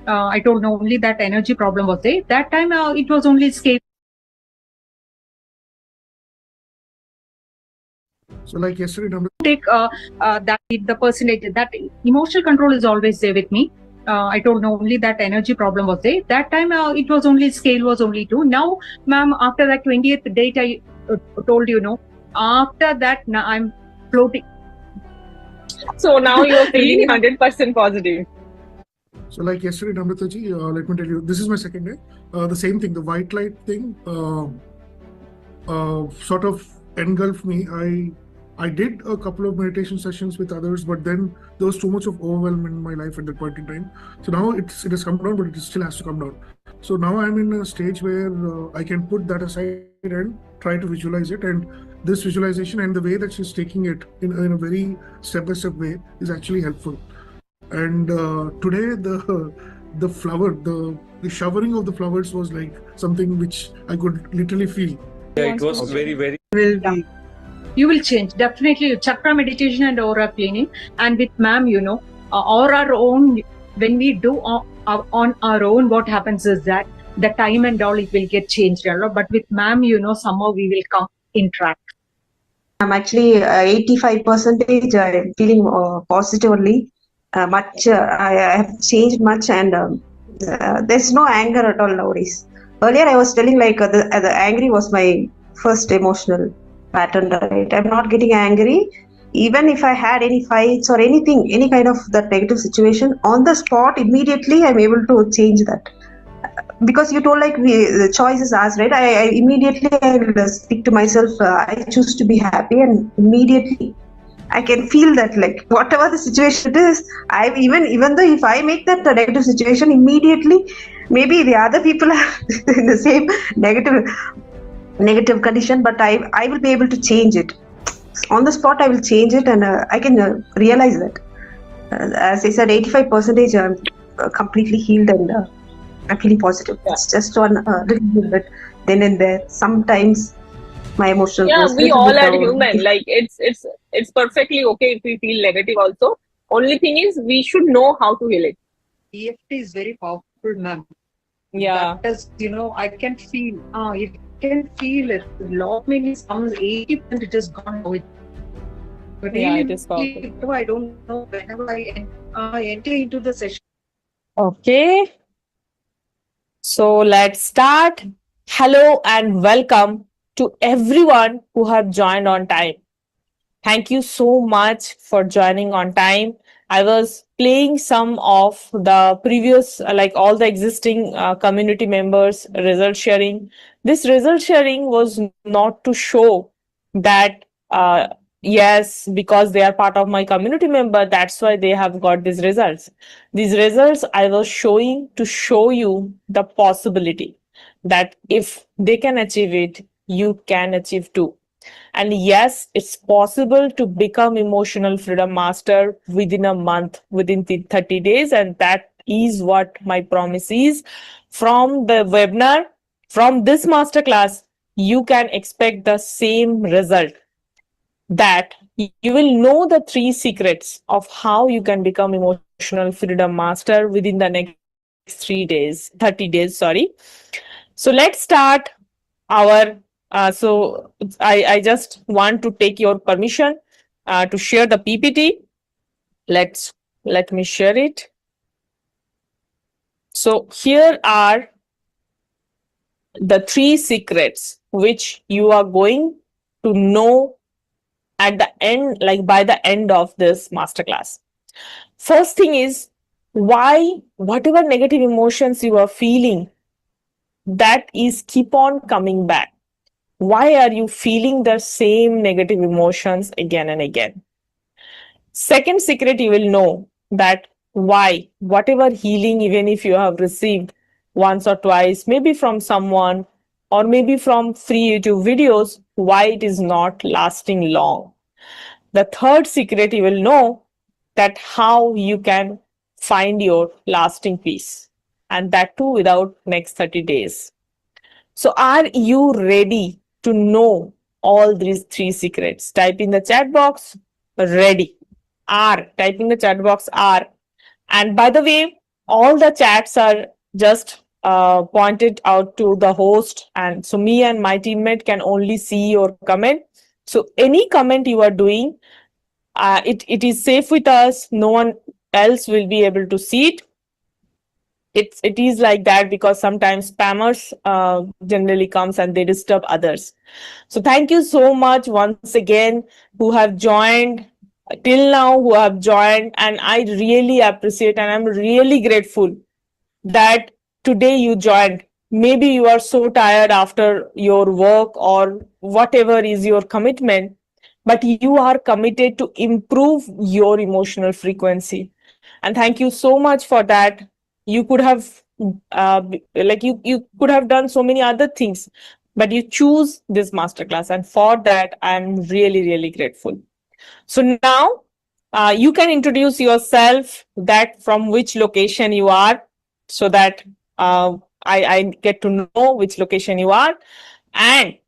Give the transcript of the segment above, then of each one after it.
I told no, only that energy problem was there. That time it was only scale. So like yesterday, Take that the percentage, that emotional control is always there with me. I told no, only that energy problem was there. That time it was only scale was only 2. Now, ma'am, after that 20th date, I told you no. After that, now I'm floating. So now you're feeling 100% positive. So like yesterday, Namrataji, let me tell you, this is my second day. The same thing, the white light thing, sort of engulfed me. I did a couple of meditation sessions with others, but then there was too much of overwhelm in my life at that point in time. So now it has come down, but it still has to come down. So now I'm in a stage where I can put that aside and try to visualize it. And this visualization and the way that she's taking it in a very step-by-step way is actually helpful. And today the flower, the showering of the flowers was like something which I could literally feel. Yeah, it was very. You will change definitely. Chakra meditation and aura cleaning, and with ma'am, or our own. When we do on our own, what happens is that the time and all it will get changed a lot. But with ma'am, somehow we will come in track. I'm actually 85%. I'm feeling positively. Much I have changed much, and there's no anger at all nowadays. Earlier, I was telling like the angry was my first emotional pattern. Right, I'm not getting angry. Even if I had any fights or anything, any kind of that negative situation, on the spot, immediately I'm able to change that. Because you told like the choice is ours, right? I immediately I speak to myself. I choose to be happy, and immediately I can feel that like whatever the situation it is, even though if I make that a negative situation, immediately maybe the other people are in the same negative condition, but I will be able to change it on the spot. I will change it, and I can realize that. As I said, 85% I'm completely healed, and I'm feeling positive. Yeah. It's just on a little bit then and there. Sometimes my emotional. Yeah, we all are human. Like it's perfectly okay if we feel negative also. Only thing is we should know how to heal it. EFT is very powerful, ma'am. Yeah. That is, I can feel. It can feel it. Lot many some 80% it is gone with. But yeah, it is powerful. I don't know whenever I enter into the session. Okay. So let's start. Hello and welcome to everyone who have joined on time. Thank you so much for joining on time. I was playing some of the previous, like all the existing community members' result sharing. This result sharing was not to show that, yes, because they are part of my community member, that's why they have got these results. These results I was showing to show you the possibility that if they can achieve it, you can achieve too. And yes, it's possible to become emotional freedom master within a month, within 30 days. And that is what my promise is. From the webinar, from this masterclass, you can expect the same result. That you will know the 3 secrets of how you can become emotional freedom master within the next 30 days, sorry. So let's start our so I just want to take your permission to share the PPT. Let me share it. So here are the 3 secrets which you are going to know at the end, like by the end of this masterclass. First thing is, why whatever negative emotions you are feeling, that is keep on coming back. Why are you feeling the same negative emotions again and again? Second secret, you will know that why, whatever healing, even if you have received once or twice, maybe from someone or maybe from free YouTube videos, why it is not lasting long. The third secret, you will know that how you can find your lasting peace, and that too without next 30 days. So are you ready to know all these 3 secrets? Type in the chat box, ready. R, type in the chat box R. And by the way, all the chats are just pointed out to the host, and so me and my teammate can only see your comment. So any comment you are doing, it is safe with us. No one else will be able to see it. It is like that because sometimes spammers generally comes and they disturb others. So thank you so much once again who have joined till now, who have joined, and I really appreciate and I'm really grateful that today you joined. Maybe you are so tired after your work or whatever is your commitment, but you are committed to improve your emotional frequency. And thank you so much for that. You could have you could have done so many other things, but you choose this masterclass, and for that I'm really really grateful. So now you can introduce yourself, that from which location you are, so that I get to know which location you are, and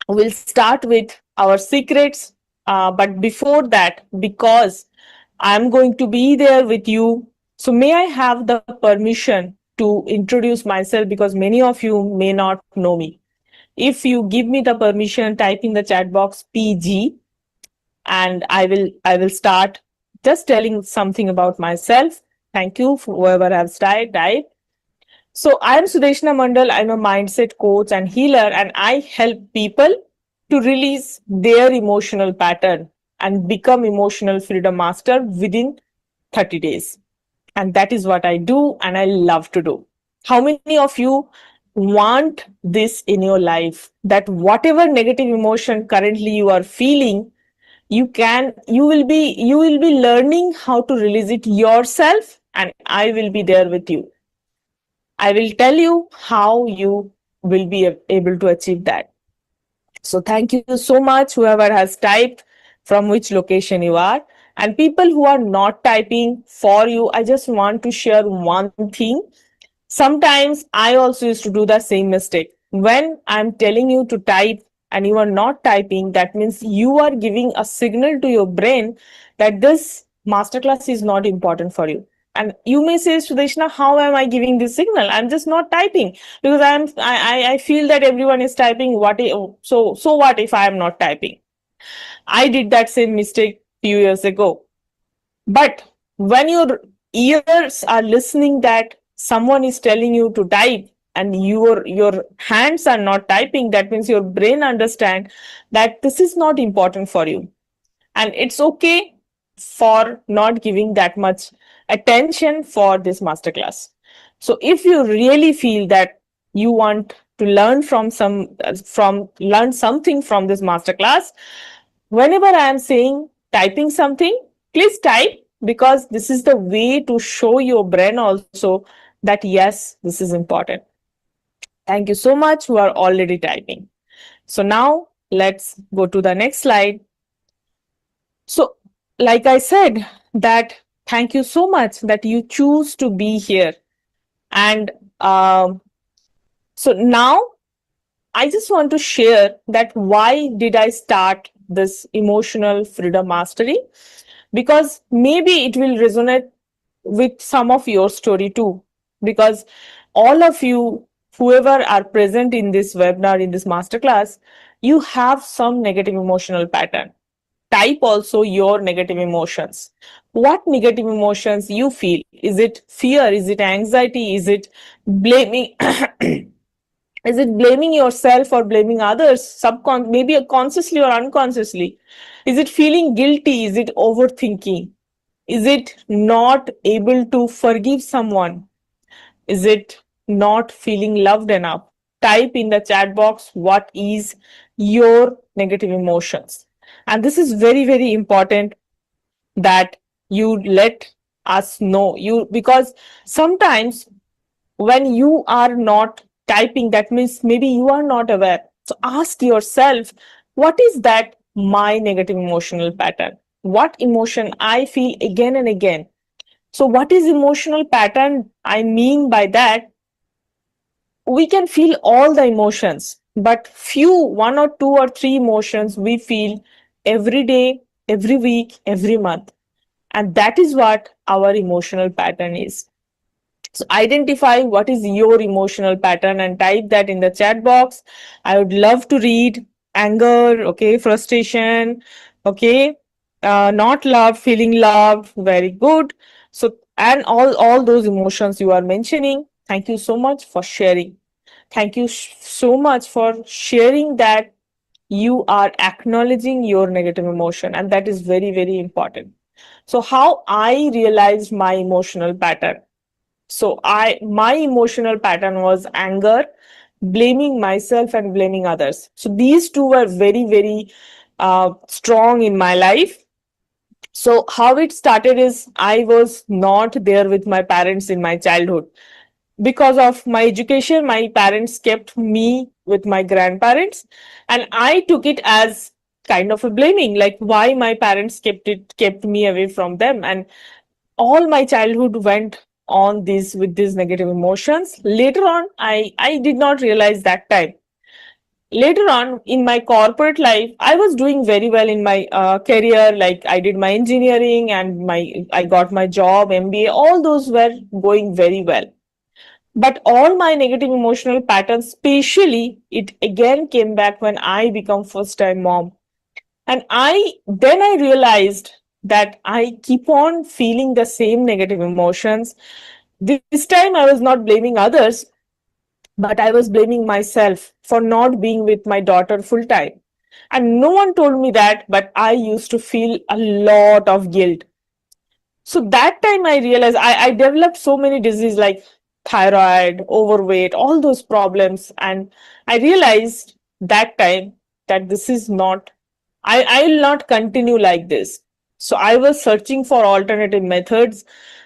we'll start with our secrets. But before that, because I'm going to be there with you, so may I have the permission to introduce myself, because many of you may not know me. If you give me the permission, type in the chat box PG, and I will start just telling something about myself. Thank you for whoever has died. So I am Sudeshna Mandal. I'm a mindset coach and healer, and I help people to release their emotional pattern and become emotional freedom master within 30 days. And that is what I do and I love to do. How many of you want this in your life? That whatever negative emotion currently you are feeling, you will be learning how to release it yourself, and I will be there with you. I will tell you how you will be able to achieve that. So thank you so much, whoever has typed from which location you are. And people who are not typing, for you, I just want to share one thing. Sometimes I also used to do the same mistake. When I'm telling you to type and you are not typing, that means you are giving a signal to your brain that this masterclass is not important for you. And you may say, Sudeshna, how am I giving this signal? I'm just not typing because I feel that everyone is typing. So what if I am not typing? I did that same mistake few years ago. But when your ears are listening that someone is telling you to type and your hands are not typing, that means your brain understand that this is not important for you, and it's okay for not giving that much attention for this masterclass. So if you really feel that you want to learn learn something from this masterclass, whenever I am saying typing something, please type, because this is the way to show your brain also that yes, this is important. Thank you so much who are already typing. So now let's go to the next slide. So like I said, that thank you so much that you choose to be here. And so now I just want to share that why did I start this emotional freedom mastery? Because maybe it will resonate with some of your story too. Because all of you, whoever are present in this webinar, in this masterclass, you have some negative emotional pattern. Type also your negative emotions. What negative emotions you feel? Is it fear? Is it anxiety? Is it blaming? Is it blaming yourself or blaming others, maybe consciously or unconsciously? Is it feeling guilty? Is it overthinking? Is it not able to forgive someone? Is it not feeling loved enough? Type in the chat box what is your negative emotions. And this is very, very important that you let us know, because sometimes when you are not typing, that means maybe you are not aware. So ask yourself, what is that my negative emotional pattern? What emotion I feel again and again? So what is emotional pattern? I mean by that, we can feel all the emotions, but one or two or three emotions we feel every day, every week, every month. And that is what our emotional pattern is. So identify what is your emotional pattern and type that in the chat box. I would love to read anger, okay, frustration, okay, not love, feeling loved, very good. So, and all those emotions you are mentioning. Thank you so much for sharing. Thank you so much for sharing that you are acknowledging your negative emotion, and that is very, very important. So, how I realized my emotional pattern. So my emotional pattern was anger, blaming myself and blaming others. So these two were very, very strong in my life. So how it started is I was not there with my parents in my childhood. Because of my education, my parents kept me with my grandparents, and I took it as kind of a blaming, like why my parents kept me away from them. And all my childhood went on this with these negative emotions. Later on, I did not realize that time. Later on in my corporate life, I was doing very well in my career. Like I did my engineering and I got my job, MBA. All those were going very well. But all my negative emotional patterns, especially, it again came back when I become first time mom. And I realized that I keep on feeling the same negative emotions. This time I was not blaming others, but I was blaming myself for not being with my daughter full time. And no one told me that, but I used to feel a lot of guilt. So that time I realized I developed so many diseases like thyroid, overweight, all those problems. And I realized that time that this is not, I will not continue like this. So I was searching for alternative methods,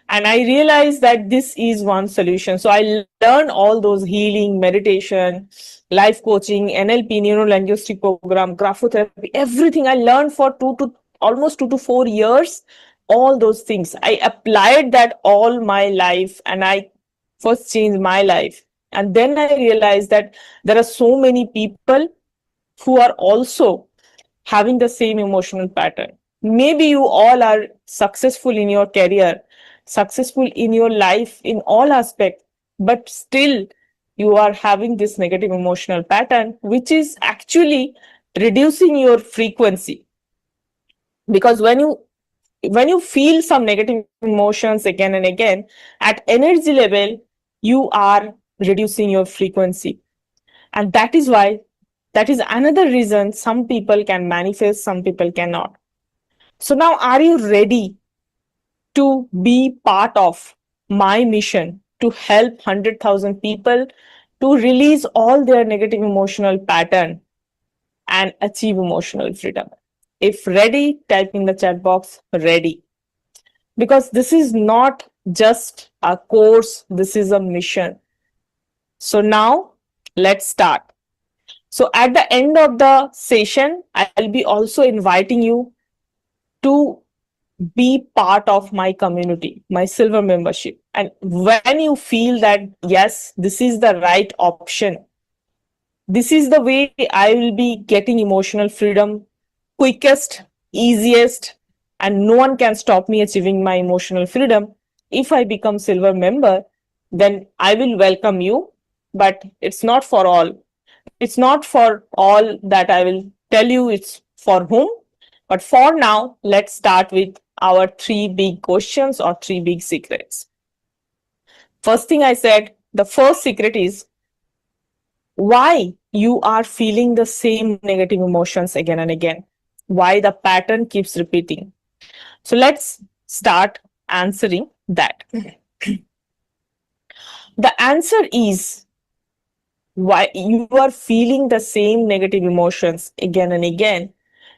and I realized that this is one solution. So I learned all those healing, meditation, life coaching, NLP, neuro linguistic program, graphotherapy, everything I learned for almost 2 to 4 years. All those things I applied that all my life, and I first changed my life. And then I realized that there are so many people who are also having the same emotional pattern. Maybe you all are successful in your career, successful in your life in all aspects, but still you are having this negative emotional pattern, which is actually reducing your frequency. Because when you feel some negative emotions again and again, at energy level, you are reducing your frequency. And that is another reason some people can manifest, some people cannot. So now, are you ready to be part of my mission to help 100,000 people to release all their negative emotional pattern and achieve emotional freedom? If ready, type in the chat box ready. Because this is not just a course, this is a mission. So now let's start. So at the end of the session, I'll be also inviting you to be part of my community, my silver membership. And when you feel that, yes, this is the right option, this is the way I will be getting emotional freedom quickest, easiest, and no one can stop me achieving my emotional freedom. If I become silver member, then I will welcome you, but it's not for all. It's not for all that I will tell you it's for whom. But for now, let's start with our 3 big questions or 3 big secrets. First thing I said, the first secret is why you are feeling the same negative emotions again and again. Why the pattern keeps repeating. So let's start answering that. The answer is why you are feeling the same negative emotions again and again,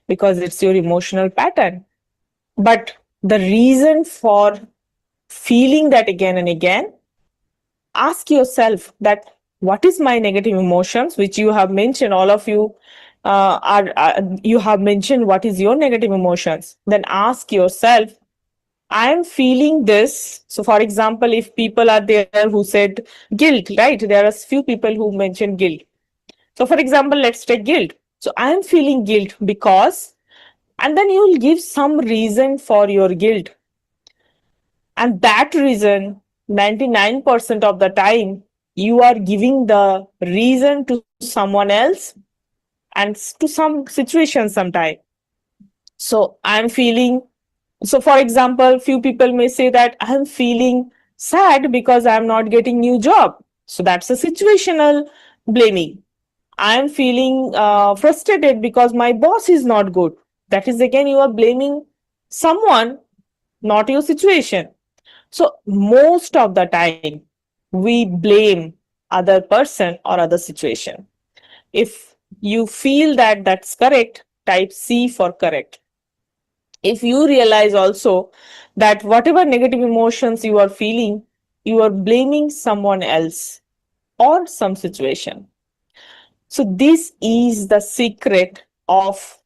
because it's your emotional pattern. But the reason for feeling that again and again, ask yourself that what is my negative emotions, which you have mentioned, all of you you have mentioned what is your negative emotions. Then ask yourself, I am feeling this. So for example, if people are there who said guilt, right? There are few people who mentioned guilt. So for example, let's take guilt. So I am feeling guilt because, and then you'll give some reason for your guilt. And that reason 99% of the time, you are giving the reason to someone else and to some situation sometime. So I'm feeling, so for example, few people may say that I'm feeling sad because I'm not getting new job. So that's a situational blaming. I'm feeling frustrated because my boss is not good. That is again, you are blaming someone, not your situation. So most of the time, we blame other person or other situation. If you feel that that's correct, type C for correct. If you realize also that whatever negative emotions you are feeling, you are blaming someone else or some situation. So this is the secret of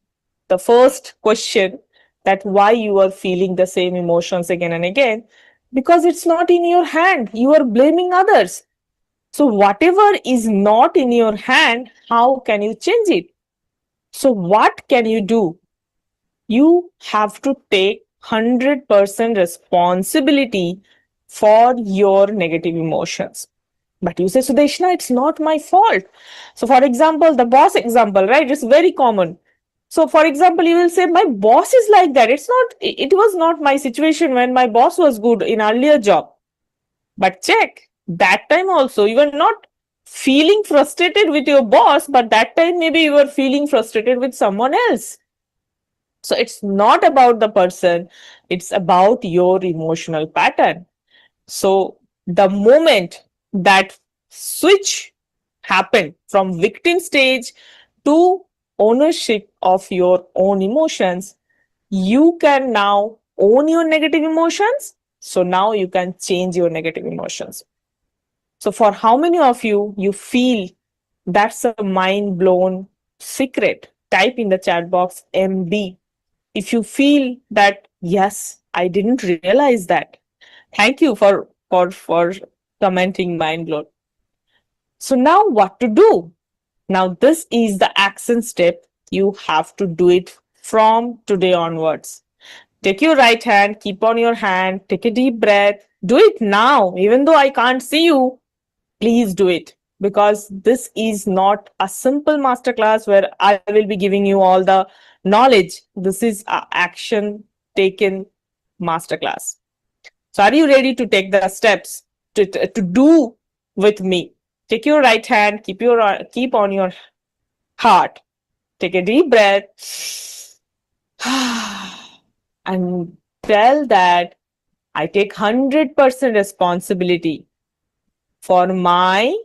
the first question, that why you are feeling the same emotions again and again, because it's not in your hand. You are blaming others. So whatever is not in your hand, how can you change it? So what can you do? You have to take 100% responsibility for your negative emotions. But you say, Sudeshna, it's not my fault. So, for example, the boss example, right? It's very common. So, for example, you will say, my boss is like that. It was not my situation when my boss was good in earlier job. But check, that time also, you were not feeling frustrated with your boss, but that time maybe you were feeling frustrated with someone else. So, it's not about the person, it's about your emotional pattern. So the moment that switch happened from victim stage to ownership of your own emotions, you can now own your negative emotions. So now you can change your negative emotions. So for how many of you feel that's a mind blown secret? Type in the chat box MB. If you feel that, yes, I didn't realize that. Thank you for commenting mind blown. So now what to do? Now this is the action step. You have to do it from today onwards. Take your right hand, keep on your hand, take a deep breath. Do it now. Even though I can't see you, please do it, because this is not a simple masterclass where I will be giving you all the knowledge. This is an action taken masterclass. So are you ready to take the steps to do with me? Take your right hand, keep on your heart. Take a deep breath and tell that I take 100% responsibility for my,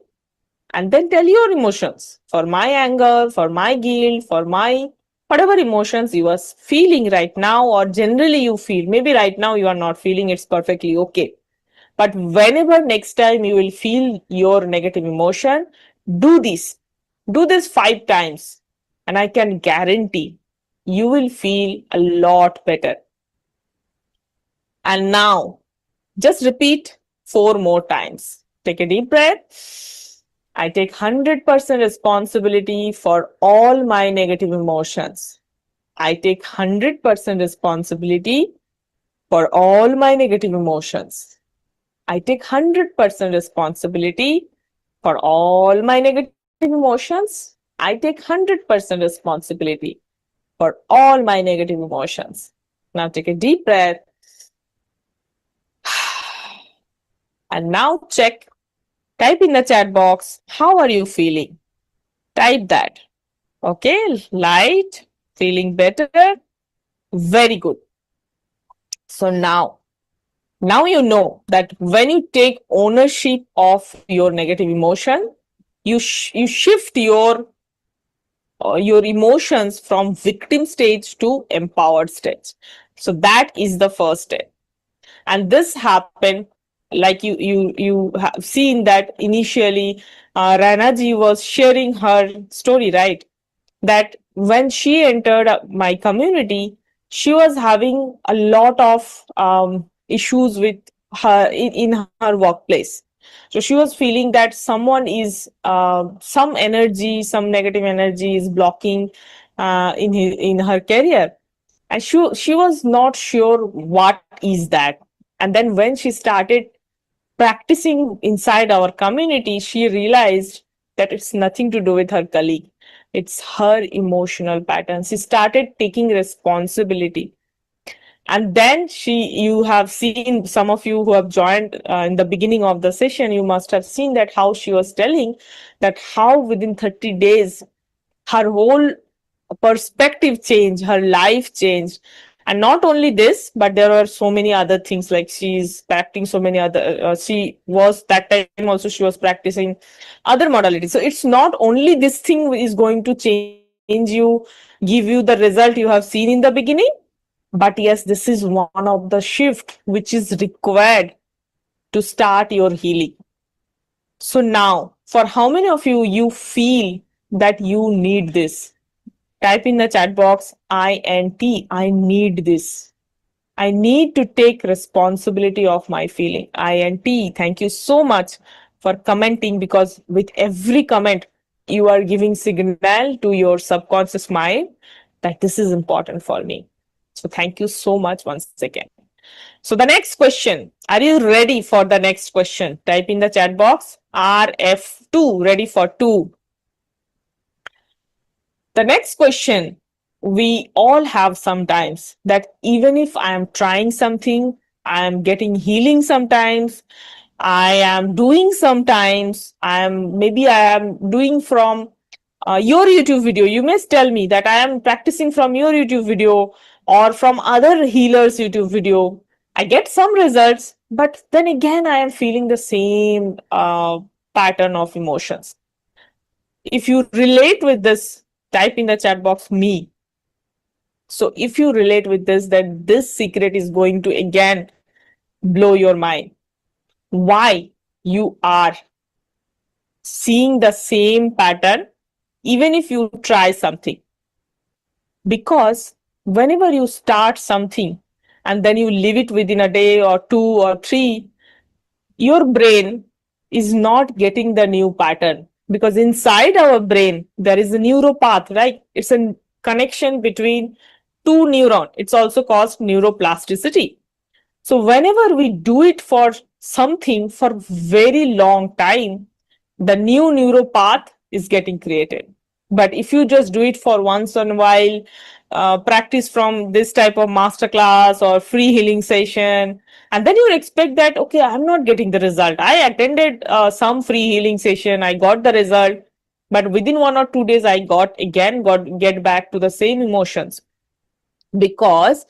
and then tell your emotions, for my anger, for my guilt, for my whatever emotions you are feeling right now, or generally you feel. Maybe right now you are not feeling, it's perfectly okay. But whenever next time you will feel your negative emotion, do this. Do this 5 times. And I can guarantee you will feel a lot better. And now, just repeat 4 more times. Take a deep breath. I take 100% responsibility for all my negative emotions. I take 100% responsibility for all my negative emotions. I take 100% responsibility for all my negative emotions. I take 100% responsibility for all my negative emotions. Now take a deep breath. And now check. Type in the chat box, how are you feeling? Type that. Okay, light, feeling better. Very good. So now you know that when you take ownership of your negative emotion, you shift your emotions from victim stage to empowered stage. So that is the first step. And this happened, like you have seen that initially Rana ji was sharing her story, right? That when she entered my community, she was having a lot of issues with her in her workplace. So she was feeling that someone is some energy, some negative energy is blocking in her career, and she was not sure what is that. And then when she started practicing inside our community, she realized that it's nothing to do with her colleague. It's her emotional pattern. She started taking responsibility. And then you have seen, some of you who have joined in the beginning of the session, you must have seen that how she was telling that how within 30 days, her whole perspective changed, her life changed. And not only this, but there were so many other things, like she's practicing so many other, she was that time also, she was practicing other modalities. So it's not only this thing is going to change you, give you the result you have seen in the beginning, but yes, this is one of the shift which is required to start your healing. So now, for how many of you feel that you need this? Type in the chat box, I need this. I need to take responsibility of my feeling. INT. Thank you so much for commenting, because with every comment, you are giving signal to your subconscious mind that this is important for me. So thank you so much once again. So the next question, are you ready for the next question? Type in the chat box, RF2, ready for 2. The next question, we all have sometimes that even if I am trying something, I am getting healing sometimes, I am doing sometimes, I am doing from your YouTube video. You may tell me that I am practicing from your YouTube video or from other healers' YouTube video. I get some results, but then again, I am feeling the same pattern of emotions. If you relate with this, type in the chat box, me. So if you relate with this, then this secret is going to again blow your mind. Why you are seeing the same pattern even if you try something. Because whenever you start something and then you leave it within a day or 2 or 3, your brain is not getting the new pattern, because inside our brain there is a neuropath, right? It's a connection between two neurons. It's also called neuroplasticity. So whenever we do it for something for very long time, the new neuropath is getting created. But if you just do it for once in a while, practice from this type of masterclass or free healing session, and then you expect that, okay, I'm not getting the result. I attended some free healing session, I got the result, but within 1 or 2 days, I get back to the same emotions, because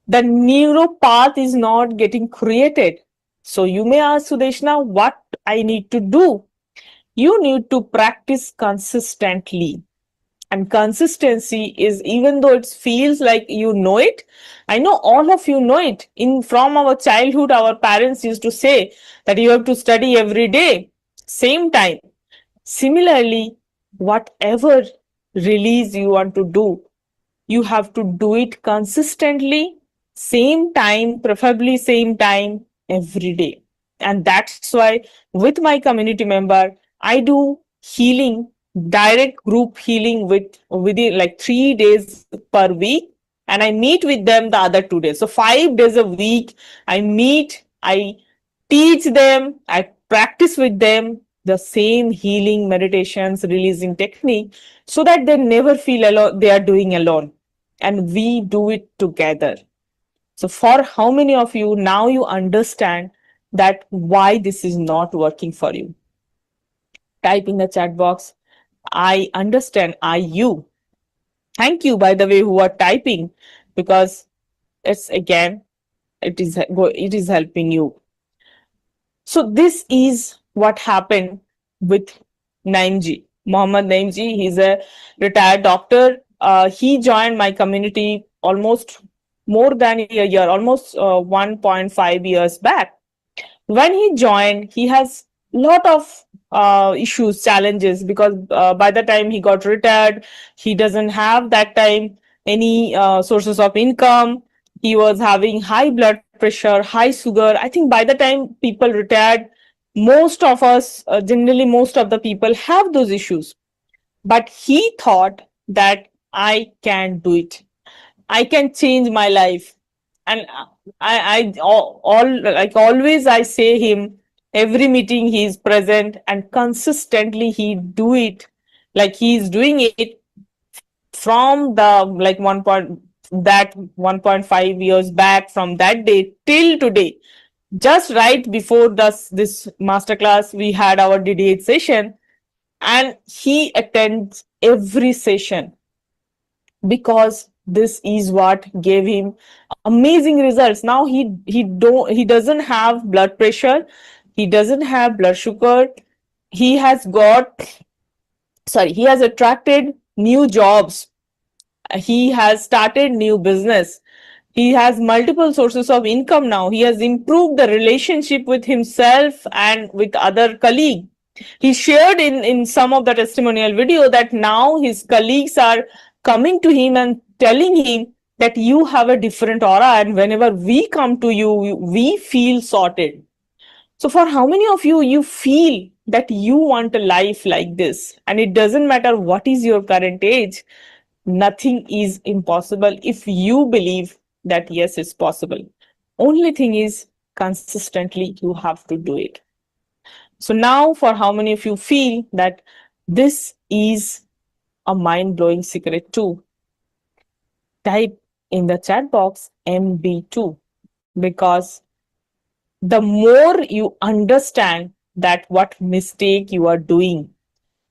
the neuropath is not getting created. So you may ask, Sudeshna, what I need to do? You need to practice consistently. And consistency is, even though it feels like you know it, I know all of you know it. From our childhood, our parents used to say that you have to study every day, same time. Similarly, whatever release you want to do, you have to do it consistently, same time, preferably same time every day. And that's why with my community member, I do healing, direct group healing within like 3 days per week. And I meet with them the other 2 days. So 5 days a week, I meet, I teach them, I practice with them the same healing meditations, releasing technique, so that they never feel alone, they are doing alone. And we do it together. So for how many of you now you understand that why this is not working for you? Type in the chat box, I understand, you. Thank you, by the way, who are typing, because it's again, it is helping you. So this is what happened with Naimji. Mohammed Naimji, he's a retired doctor. He joined my community almost more than a year, almost 1.5 years back. When he joined, he has a lot of issues, challenges, because by the time he got retired, he doesn't have that time any sources of income. He was having high blood pressure, high sugar. I think by the time people retired, most of us, generally most of the people have those issues. But he thought that I can do it. I can change my life. And I always I say him Every meeting he is present, and consistently he do it, like he is doing it from the like 1.5 years back, from that day till today. Just right before this masterclass, we had our DD8 session, and he attends every session because this is what gave him amazing results. Now he doesn't have blood pressure, he doesn't have blood sugar, he has got he has attracted new jobs, he has started new business, he has multiple sources of income. Now he has improved the relationship with himself and with other colleague. He shared in some of the testimonial video that now his colleagues are coming to him and telling him that you have a different aura, and whenever we come to you, we feel sorted. So for how many of you feel that you want a life like this, and it doesn't matter what is your current age, nothing is impossible if you believe that yes, it's possible. Only thing is consistently you have to do it. So now for how many of you feel that this is a mind-blowing secret too, type in the chat box MB2, because the more you understand that what mistake you are doing,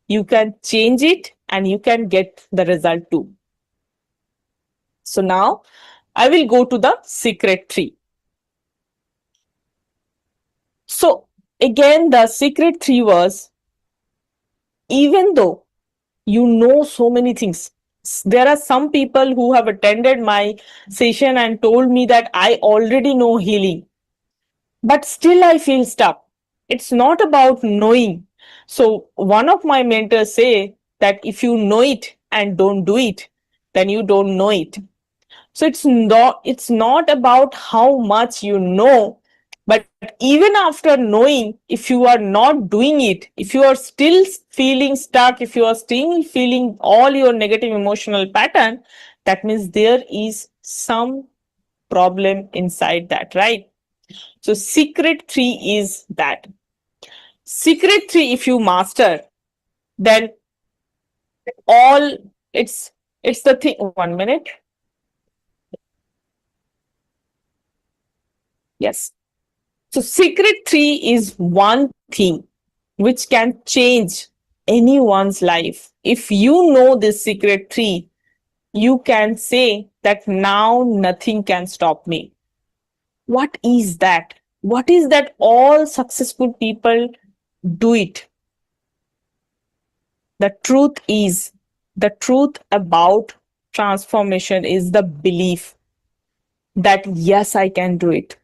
you can change it and you can get the result too. So now I will go to the secret 3. So again, the secret 3 was, even though you know so many things, there are some people who have attended my session and told me that I already know healing, but still I feel stuck. It's not about knowing. So one of my mentors say that if you know it and don't do it, then you don't know it. So it's not about how much you know, but even after knowing, if you are not doing it, if you are still feeling stuck, if you are still feeling all your negative emotional pattern, that means there is some problem inside that, right? So secret 3 is that. Secret 3, if you master, then all it's the thing. 1 minute. Yes. So secret 3 is one thing which can change anyone's life. If you know this secret 3, you can say that now nothing can stop me. What is that? What is that all successful people do it? The truth about transformation is the belief that yes, I can do it.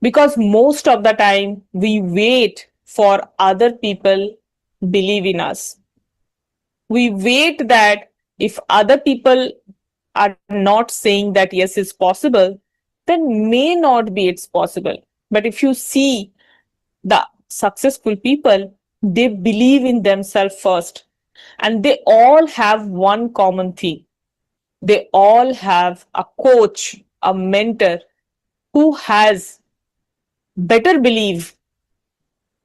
Because most of the time we wait for other people believe in us. We wait that if other people are not saying that yes, it's possible, then may not be it's possible. But if you see the successful people, they believe in themselves first. And they all have one common thing. They all have a coach, a mentor who has better belief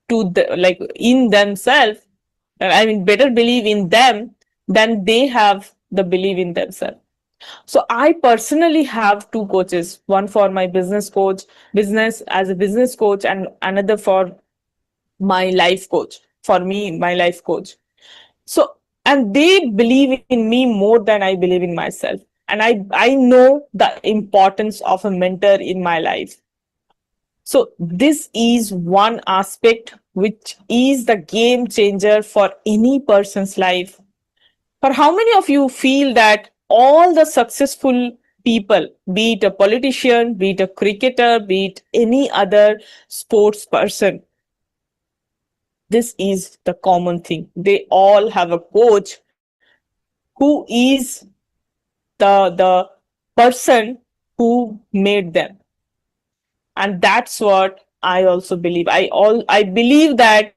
in themselves. I mean, better believe in them than they have the belief in themselves. So I personally have 2 coaches, one for my business as a business coach, and another for my life coach, my life coach. So, and they believe in me more than I believe in myself. And I know the importance of a mentor in my life. So this is one aspect which is the game changer for any person's life. For how many of you feel that all the successful people, be it a politician, be it a cricketer, be it any other sports person, this is the common thing. They all have a coach who is the person who made them. And that's what I also believe. I believe that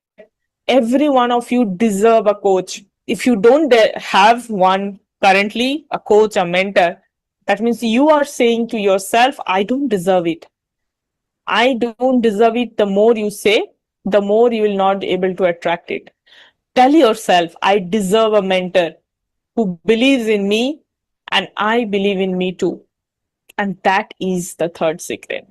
every one of you deserve a coach. If you don't have one currently, a coach, a mentor, that means you are saying to yourself, I don't deserve it. I don't deserve it. The more you say, the more you will not be able to attract it. Tell yourself, I deserve a mentor who believes in me and I believe in me too. And that is the third secret.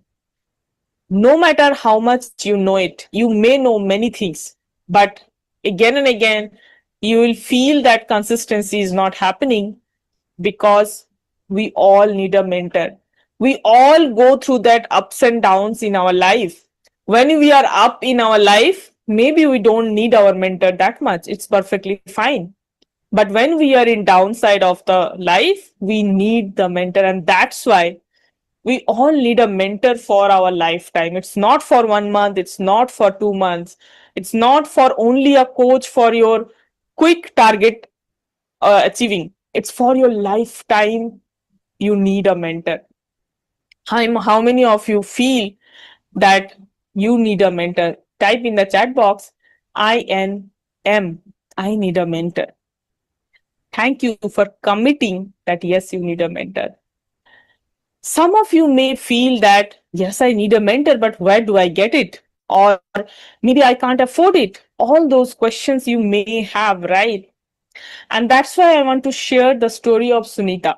No matter how much you know it, you may know many things, but again and again, you will feel that consistency is not happening because we all need a mentor. We all go through that ups and downs in our life. When we are up in our life, maybe we don't need our mentor that much. It's perfectly fine. But when we are in downside of the life, we need the mentor. And that's why we all need a mentor for our lifetime. It's not for 1 month, it's not for 2 months, it's not for only a coach for your quick target achieving. It's for your lifetime. You need a mentor. How many of you feel that you need a mentor? Type in the chat box, INM. I need a mentor. Thank you for committing that yes, you need a mentor. Some of you may feel that, yes, I need a mentor, but where do I get it? Or maybe I can't afford it. All those questions you may have, right? And that's why I want to share the story of Sunita.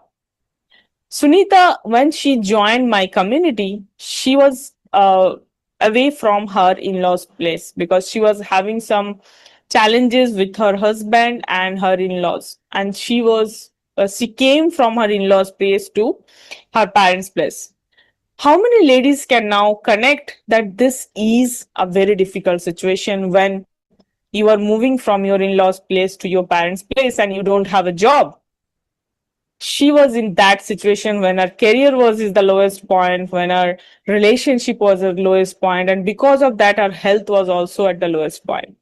Sunita, when she joined my community, she was away from her in-laws' place because she was having some challenges with her husband and her in-laws. And she came from her in-laws' place to her parents' place. How many ladies can now connect that this is a very difficult situation when you are moving from your in-laws' place to your parents' place and you don't have a job? She was in that situation when her career was is the lowest point, when her relationship was at the lowest point, and because of that, her health was also at the lowest point.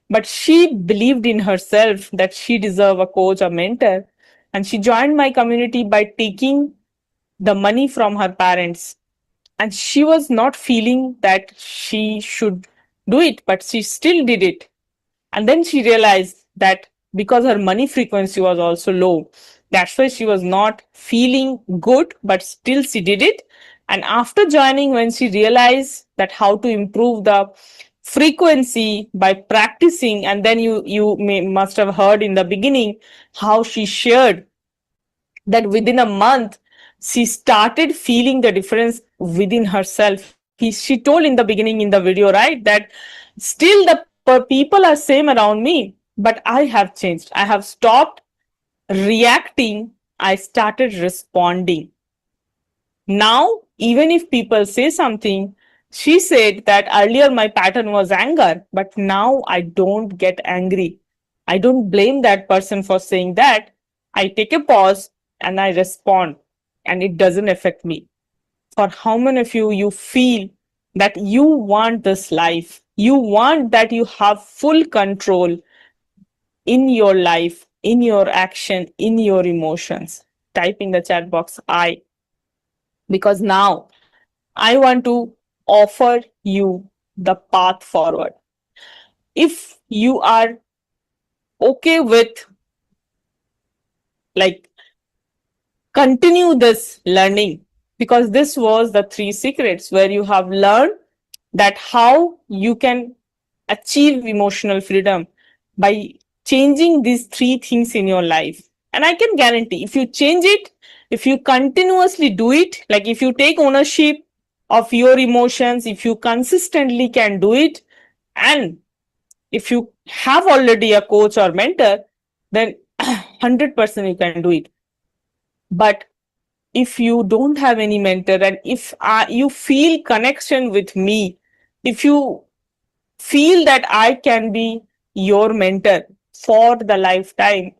But she believed in herself that she deserved a coach, a mentor, and she joined my community by taking the money from her parents. And she was not feeling that she should do it, but she still did it. And then she realized that because her money frequency was also low, that's why she was not feeling good, but still she did it. And after joining, when she realized that how to improve the frequency by practicing, and then must have heard in the beginning how she shared that within a month she started feeling the difference within herself. She told in the beginning in the video, right, that still the people are same around me, but I have changed. I have stopped reacting. I started responding. Now, even if people say something, she said that earlier my pattern was anger, but now I don't get angry. I don't blame that person for saying that. I take a pause and I respond, and it doesn't affect me. For how many of you feel that you want this life? You want that you have full control in your life, in your action, in your emotions. Type in the chat box I, because now I want to offer you the path forward. If you are okay with like continue this learning, because this was the 3 secrets where you have learned that how you can achieve emotional freedom by changing these 3 things in your life. And I can guarantee if you change it, if you continuously do it, like if you take ownership of your emotions, if you consistently can do it, and if you have already a coach or mentor, then 100% you can do it. But if you don't have any mentor, and if you feel connection with me, if you feel that I can be your mentor for the lifetime,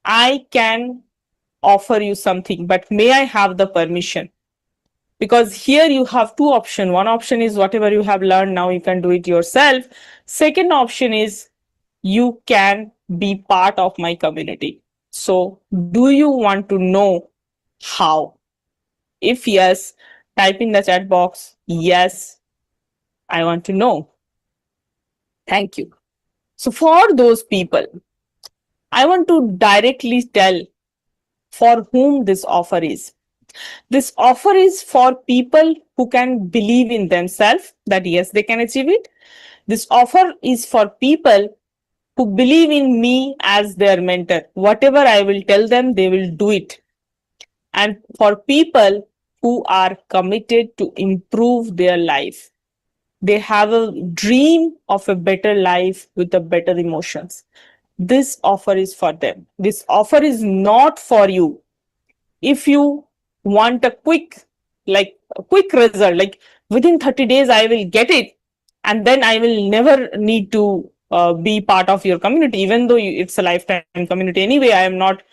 I can offer you something, but may I have the permission? Because here you have 2 options. One option is whatever you have learned now you can do it yourself. Second option is you can be part of my community. So do you want to know how? If yes, type in the chat box, yes, I want to know. Thank you. So for those people, I want to directly tell for whom this offer is. This offer is for people who can believe in themselves that yes, they can achieve it. This offer is for people who believe in me as their mentor. Whatever I will tell them, they will do it. And for people who are committed to improve their life. They have a dream of a better life with the better emotions. This offer is for them. This offer is not for you. If you want a quick result, like within 30 days, I will get it. And then I will never need to be part of your community, even though it's a lifetime community. Anyway, I am not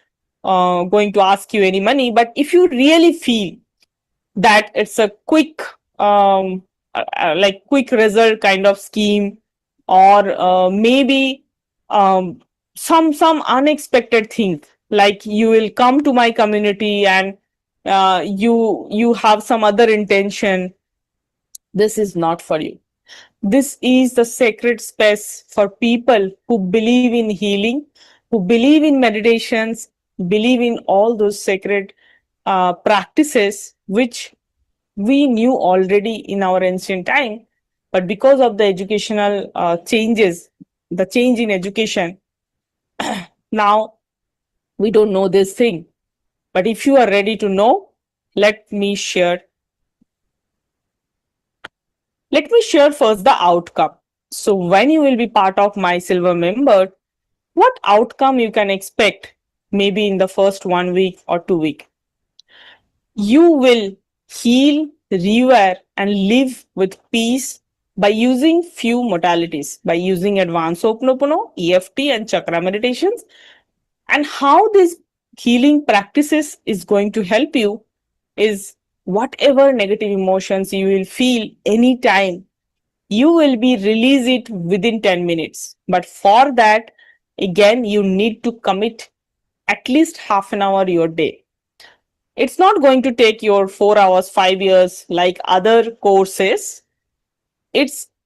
going to ask you any money. But if you really feel that it's a quick quick result kind of scheme, or maybe some unexpected thing, like you will come to my community and you have some other intention, this is not for you. This is the sacred space for people who believe in healing, who believe in meditations, believe in all those sacred practices which we knew already in our ancient time, but because of the educational changes, the change in education, now we don't know this thing. But if you are ready to know, let me share first the outcome. So when you will be part of my silver member, what outcome you can expect maybe in the first 1 week or 2 weeks? You will heal, rewire, and live with peace by using few modalities, by using advanced Ho'oponopono, EFT, and chakra meditations. And how these healing practices is going to help you is whatever negative emotions you will feel anytime, you will be release it within 10 minutes. But for that, again, you need to commit at least half an hour your day. It's not going to take your 4 hours, 5 years like other courses.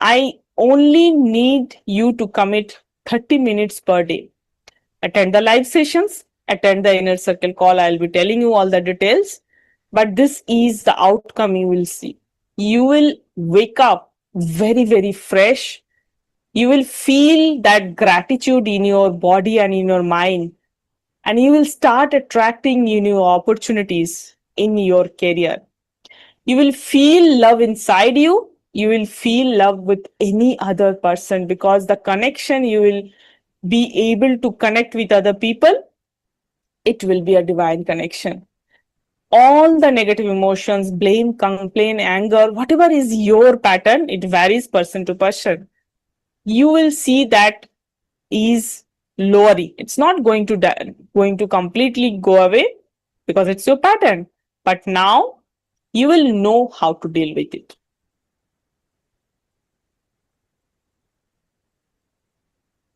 I only need you to commit 30 minutes per day. Attend the live sessions, attend the inner circle call. I'll be telling you all the details. But this is the outcome you will see. You will wake up very, very fresh. You will feel that gratitude in your body and in your mind. And you will start attracting new opportunities in your career. You will feel love inside you. You will feel love with any other person, because the connection you will be able to connect with other people, it will be a divine connection. All the negative emotions, blame, complaint, anger, whatever is your pattern, it varies person to person. You will see that is lowering. It's not going to completely go away because it's your pattern. But now you will know how to deal with it.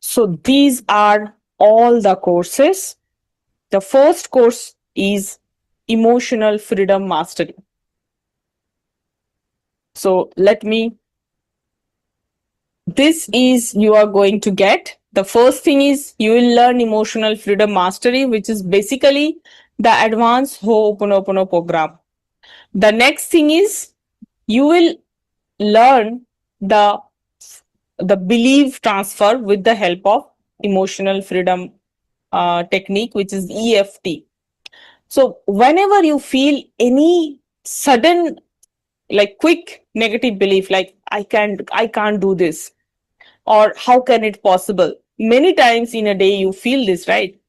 So these are all the courses. The first course is Emotional Freedom Mastery. So this is you are going to get. The first thing is you will learn Emotional Freedom Mastery, which is basically the advanced Ho'oponopono program. The next thing is you will learn the belief transfer with the help of emotional freedom technique, which is EFT. So whenever you feel any sudden, like quick negative belief, like I can't do this, or how can it possible? Many times in a day you feel this, right?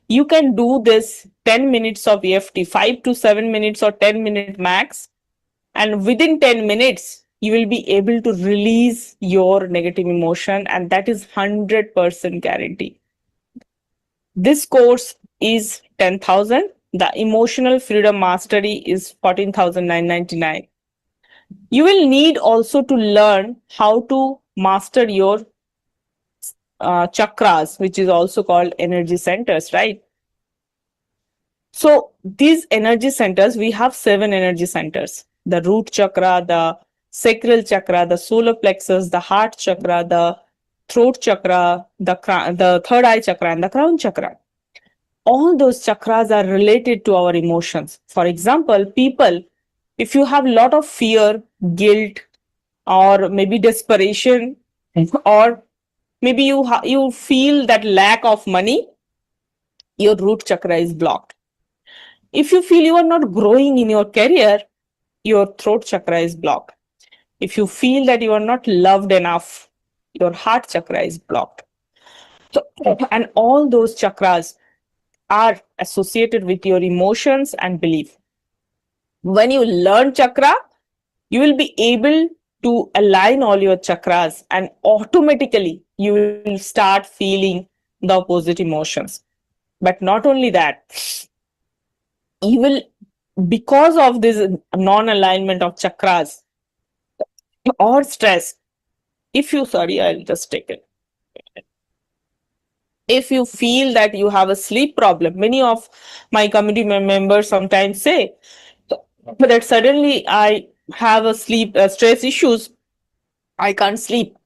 You can do this 10 minutes of EFT, 5 to 7 minutes or 10-minute max. And within 10 minutes, you will be able to release your negative emotion. And that is 100% guarantee. This course is 10,000. The Emotional Freedom Mastery is 14,999. You will need also to learn how to master your chakras, which is also called energy centers, right? So these energy centers, we have 7 energy centers: the root chakra, the sacral chakra, the solar plexus, the heart chakra, the throat chakra, the third eye chakra, and the crown chakra. all those chakras are related to our emotions. For example, people, if you have a lot of fear, guilt, or maybe desperation, or maybe you feel that lack of money, your root chakra is blocked. If you feel you are not growing in your career, your throat chakra is blocked. If you feel that you are not loved enough, your heart chakra is blocked. So, and all those chakras are associated with your emotions and belief. When you learn chakra, you will be able to align all your chakras, and automatically you will start feeling the opposite emotions. But not only that, you will, because of this non-alignment of chakras or stress, if you, sorry, I'll just take it. If you feel that you have a sleep problem, many of my community members sometimes say that suddenly I have a sleep stress issues, I can't sleep.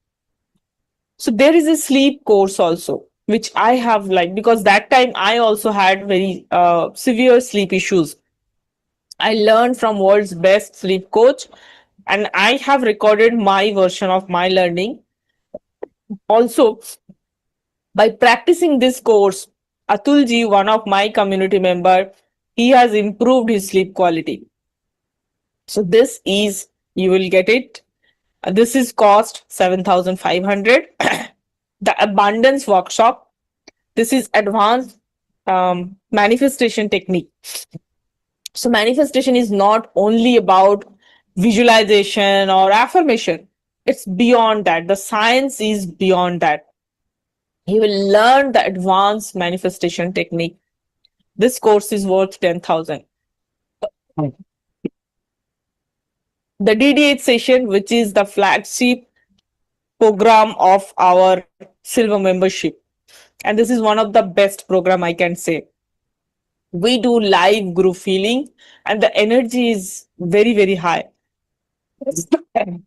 So there is a sleep course also, which I have, like, because that time I also had very severe sleep issues. I learned from world's best sleep coach, and I have recorded my version of my learning. Also, by practicing this course, Atulji, one of my community member, he has improved his sleep quality. So this is, you will get it. This is cost 7,500. The abundance workshop. This is advanced manifestation technique. So manifestation is not only about visualization or affirmation. It's beyond that. The science is beyond that. You will learn the advanced manifestation technique. This course is worth 10,000. The DD8 session, which is the flagship program of our silver membership. And this is one of the best program I can say. We do live group healing and the energy is very, very high.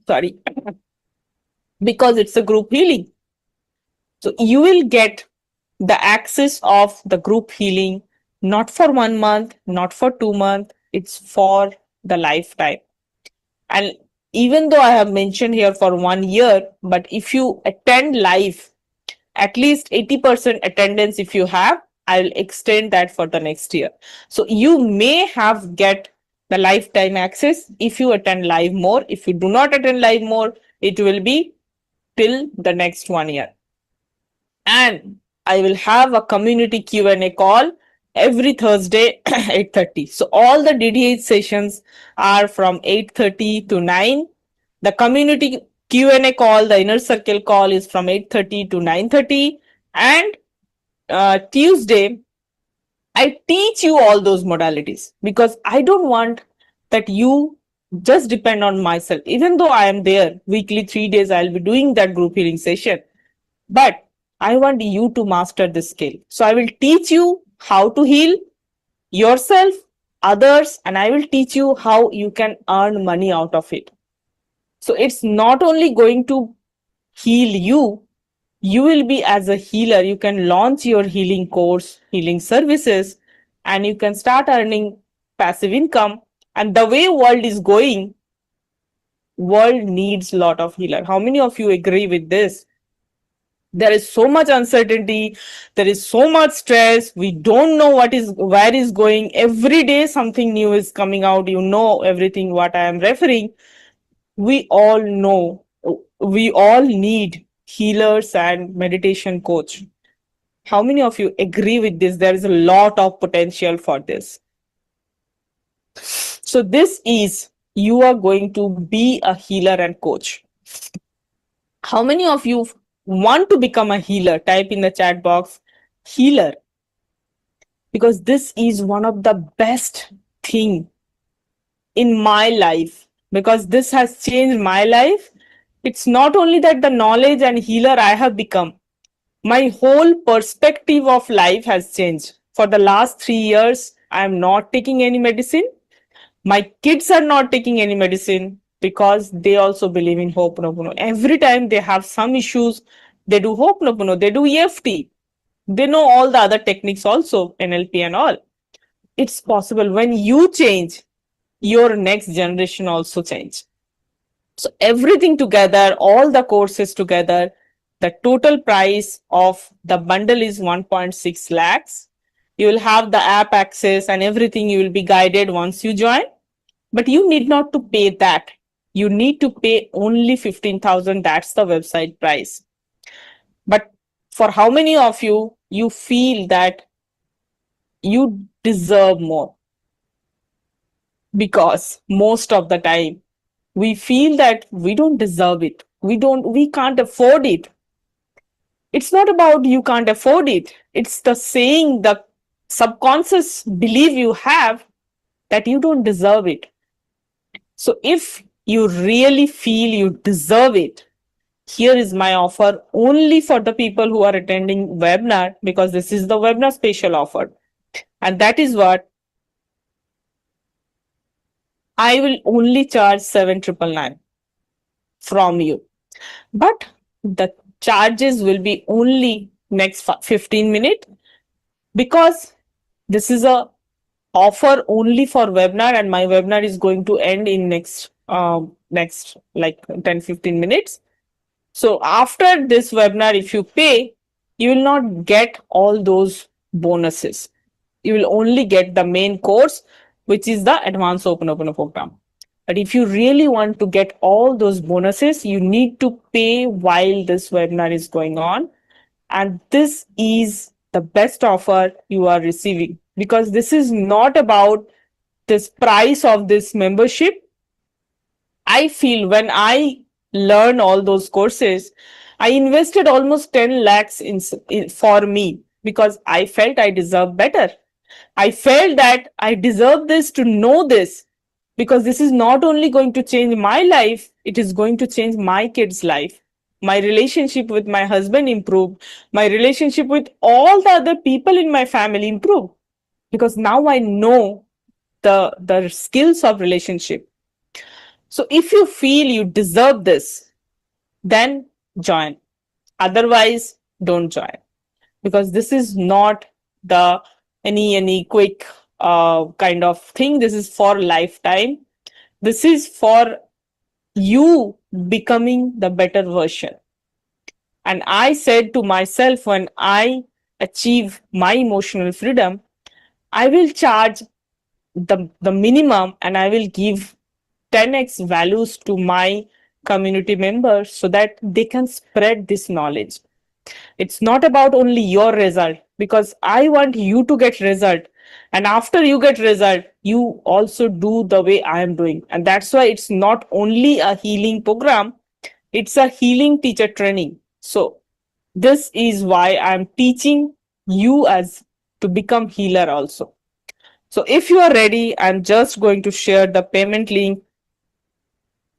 Sorry. Because it's a group healing. So you will get the access of the group healing, not for 1 month, not for 2 months, it's for the lifetime. And even though I have mentioned here for 1 year, but if you attend live, at least 80% attendance if you have, I will extend that for the next year. So you may have get the lifetime access if you attend live more. If you do not attend live more, it will be till the next 1 year. And I will have a community Q&A call every Thursday 8:30. So all the DD8 sessions are from 8:30 to 9. The community Q&A call, the inner circle call is from 8:30 to 9:30. And Tuesday, I teach you all those modalities because I don't want that you just depend on myself. Even though I am there weekly 3 days, I'll be doing that group healing session. But I want you to master this skill. So I will teach you how to heal yourself, others, and I will teach you how you can earn money out of it. So it's not only going to heal you, you will be as a healer. You can launch your healing course, healing services, and you can start earning passive income. And the way world is going, world needs a lot of healer. How many of you agree with this? There is so much uncertainty, there is so much stress, we don't know where is going. Every day something new is coming out, you know everything what I am referring. We all know, we all need healers and meditation coach. How many of you agree with this? There is a lot of potential for this. So this is, you are going to be a healer and coach. How many of you want to become a healer? Type in the chat box, healer. Because this is one of the best thing in my life, because this has changed my life. It's not only that the knowledge and healer I have become, my whole perspective of life has changed. For the last 3 years, I am not taking any medicine. My kids are not taking any medicine because they also believe in Ho'oponopono. Every time they have some issues, they do Ho'oponopono, they do EFT. They know all the other techniques also, NLP and all. It's possible. When you change, your next generation also change. So everything together, all the courses together, the total price of the bundle is 1.6 lakhs. You will have the app access and everything. You will be guided once you join. But you need not to pay that. You need to pay only 15,000. That's the website price. But for how many of you, you feel that you deserve more? Because most of the time, we feel that we don't deserve it. We can't afford it. It's not about you can't afford it. It's the saying, the subconscious belief you have that you don't deserve it. So if you really feel you deserve it, here is my offer only for the people who are attending webinar, because this is the webinar special offer. And that is what I will only charge 7,999 from you. But the charges will be only next 15 minutes, because this is a offer only for webinar, and my webinar is going to end in next like 10-15 minutes. So after this webinar, if you pay, you will not get all those bonuses. You will only get the main course, which is the advanced open program. But if you really want to get all those bonuses, you need to pay while this webinar is going on. And this is the best offer you are receiving, because this is not about this price of this membership. I feel when I learn all those courses, I invested almost 10 lakhs for me, because I felt I deserve better. I felt that I deserve this, to know this, because this is not only going to change my life, it is going to change my kids' life. My relationship with my husband improved. My relationship with all the other people in my family improved, because now I know the skills of relationship. So if you feel you deserve this, then join. Otherwise, don't join, because this is not the any quick kind of thing. This is for lifetime. This is for you becoming the better version. And I said to myself, when I achieve my emotional freedom, I will charge the minimum, and I will give 10x values to my community members so that they can spread this knowledge. It's not about only your result, because I want you to get result. And after you get result, you also do the way I am doing. And that's why it's not only a healing program, it's a healing teacher training. So this is why I'm teaching you as to become healer also. So if you are ready, I'm just going to share the payment link.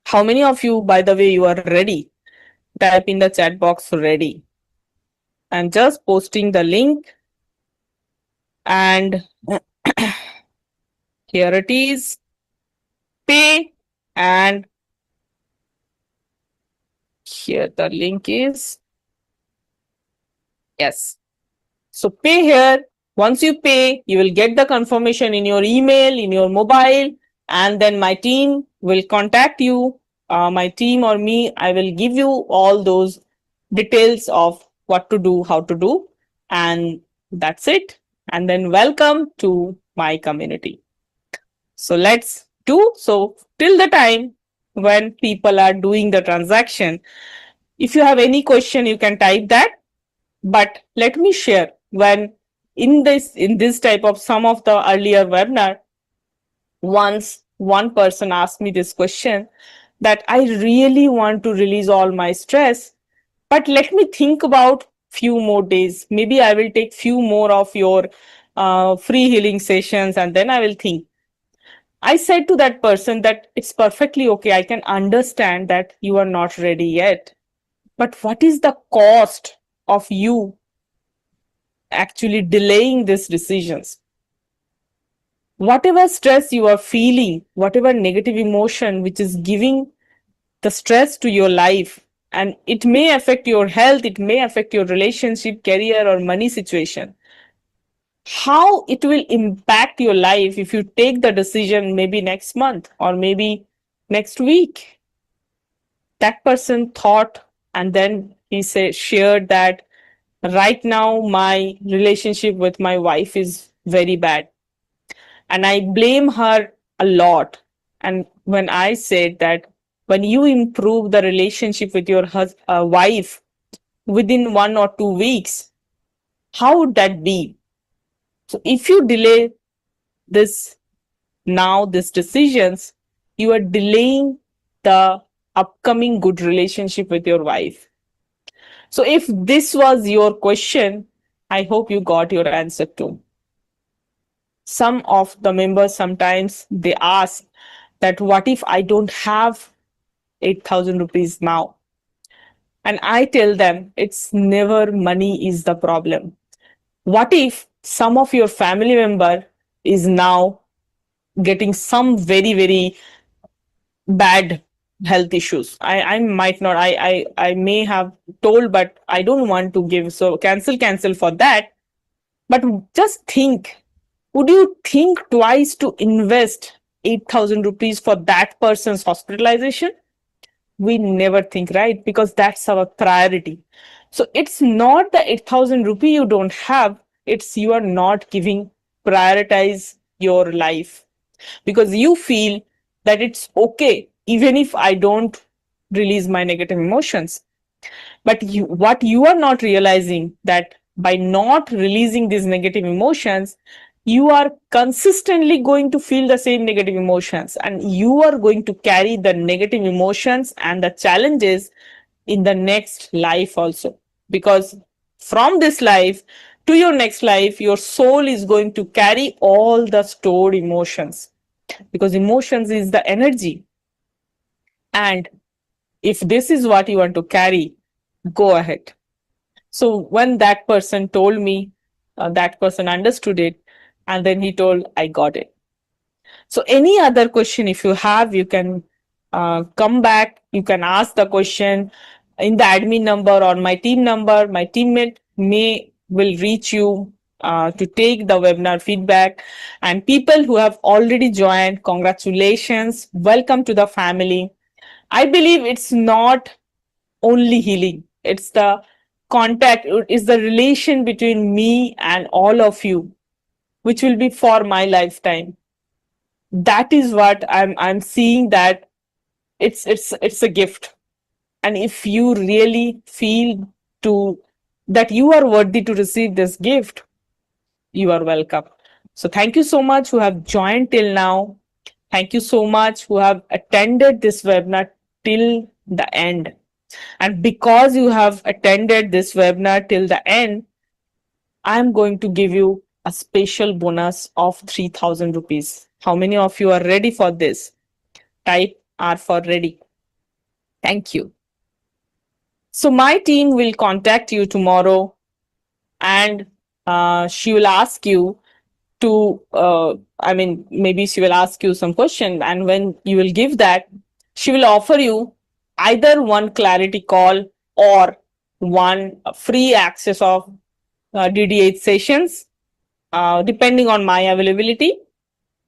How many of you, by the way, you are ready? Type in the chat box ready. I'm just posting the link, and here it is. Pay, and here the link is. Yes. So pay here. Once you pay, you will get the confirmation in your email, in your mobile, and then my team will contact you. My team or me, I will give you all those details of what to do, how to do, and that's it. And then welcome to my community. So let's do. So till the time when people are doing the transaction, if you have any question, you can type that. But let me share, when in this type of some of the earlier webinar, once one person asked me this question, that I really want to release all my stress, but let me think about few more days. Maybe I will take few more of your free healing sessions, and then I will think. I said to that person that it's perfectly okay. I can understand that you are not ready yet. But what is the cost of you actually delaying these decisions? Whatever stress you are feeling, whatever negative emotion which is giving the stress to your life, and it may affect your health, it may affect your relationship, career, or money situation. How it will impact your life if you take the decision maybe next month or maybe next week? That person thought, and then he shared that right now my relationship with my wife is very bad and I blame her a lot. And when I said that when you improve the relationship with your wife within 1 or 2 weeks, how would that be? So if you delay this now, these decisions, you are delaying the upcoming good relationship with your wife. So if this was your question, I hope you got your answer too. Some of the members sometimes they ask that what if I don't have 8,000 rupees now? And I tell them it's never money is the problem. What if some of your family member is now getting some very, very bad health issues? I might not, I may have told, but I don't want to give. So cancel for that. But just think, would you think twice to invest 8,000 rupees for that person's hospitalization? We never think, right? Because that's our priority. So it's not the 8,000 rupee you don't have, it's you are not giving prioritize your life because you feel that it's okay even if I don't release my negative emotions. But what you are not realizing that by not releasing these negative emotions, you are consistently going to feel the same negative emotions and you are going to carry the negative emotions and the challenges in the next life also. Because from this life to your next life, your soul is going to carry all the stored emotions because emotions is the energy. And if this is what you want to carry, go ahead. So when that person told me, that person understood it, and then he told, I got it. So any other question, if you have, you can come back. You can ask the question in the admin number or my team number. My teammate will reach you to take the webinar feedback. And people who have already joined, congratulations. Welcome to the family. I believe it's not only healing. It's the contact, it's the relation between me and all of you, which will be for my lifetime. That is what I'm seeing, that it's a gift. And if you really feel to that you are worthy to receive this gift, you are welcome. So thank you so much who have joined till now. Thank you so much who have attended this webinar till the end. And because you have attended this webinar till the end, I'm going to give you a special bonus of 3,000 rupees. How many of you are ready for this? Type R for ready. Thank you. So my team will contact you tomorrow and she will ask you to, maybe she will ask you some question, and when you will give that, she will offer you either one clarity call or one free access of DD8 sessions, depending on my availability.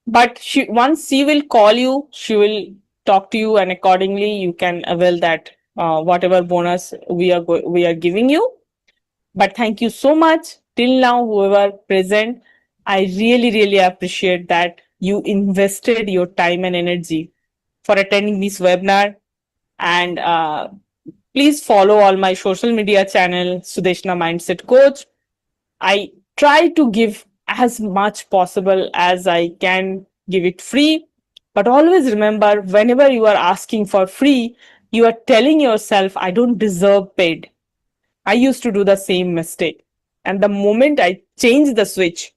But once she will call you, she will talk to you, and accordingly you can avail that whatever bonus we are giving you. But thank you so much till now, whoever present. I really, really appreciate that you invested your time and energy for attending this webinar. And please follow all my social media channel, Sudeshna Mindset Coach. I try to give as much possible as I can give it free. But always remember, whenever you are asking for free, you are telling yourself, I don't deserve paid. I used to do the same mistake. And the moment I change the switch,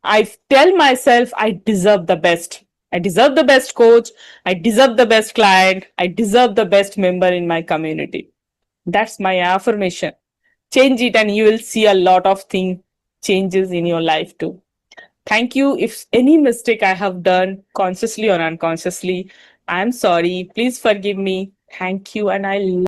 I tell myself I deserve the best. I deserve the best coach. I deserve the best client. I deserve the best member in my community. That's my affirmation. Change it and you will see a lot of things changes in your life too. Thank you. If any mistake I have done consciously or unconsciously, I'm sorry. Please forgive me. Thank you. And I